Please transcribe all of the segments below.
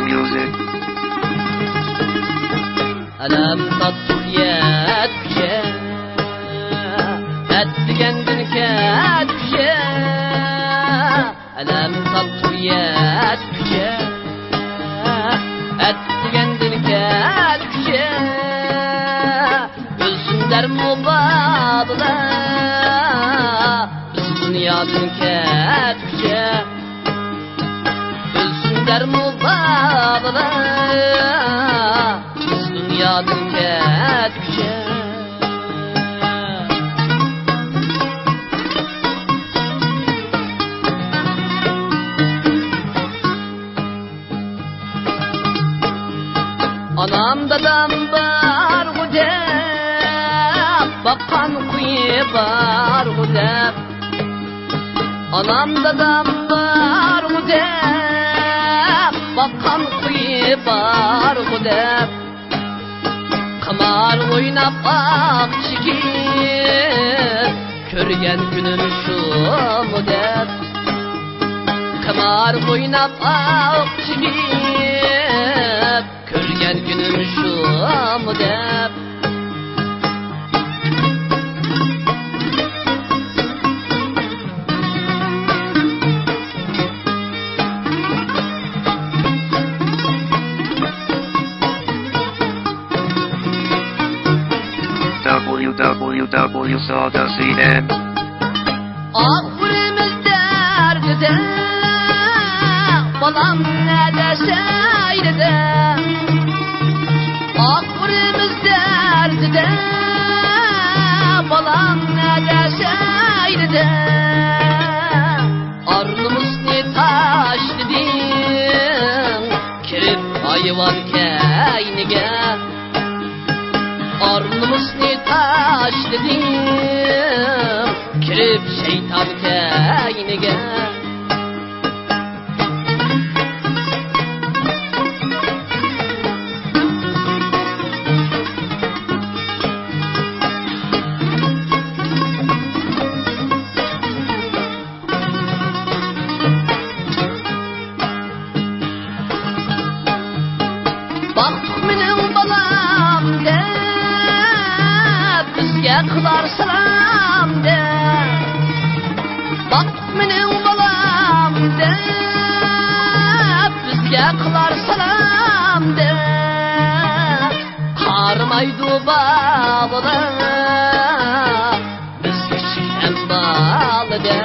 music. Alam tatlıyat küşe, etdigenden ket küşe. Alam tatlıyat küşe, etdigenden ket küşe. Ölsünler mubadla, biz dünyadan ket küşe. Ölsünler mubadla, biz dünyadan ket küşe. Anam dadam var gudep, bakan kuyu var gudep. Anam dadam var gudep, bakan kuyu var gudep. Kamar oynap akçıgir, körgen günüm şu mudep. Kamar oynap akçıgir, körgen günüm şu mudep. www.sawdust.cn Aklımız derdide, balam ne deseydi. Aklımız derdide, balam ne deseydi. Arnımız ne taş dedin, kirip hayvan keynige. Arnımız ne taş dedim, kirip şeytan keynige. Baktık benim balam de, bizge kılar salam de. Baktık benim balam de, bizge kılar salam de. Karmaydı bağlılar, biz küçükten bağlı de.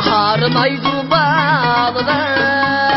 Karmaydı bağlılar,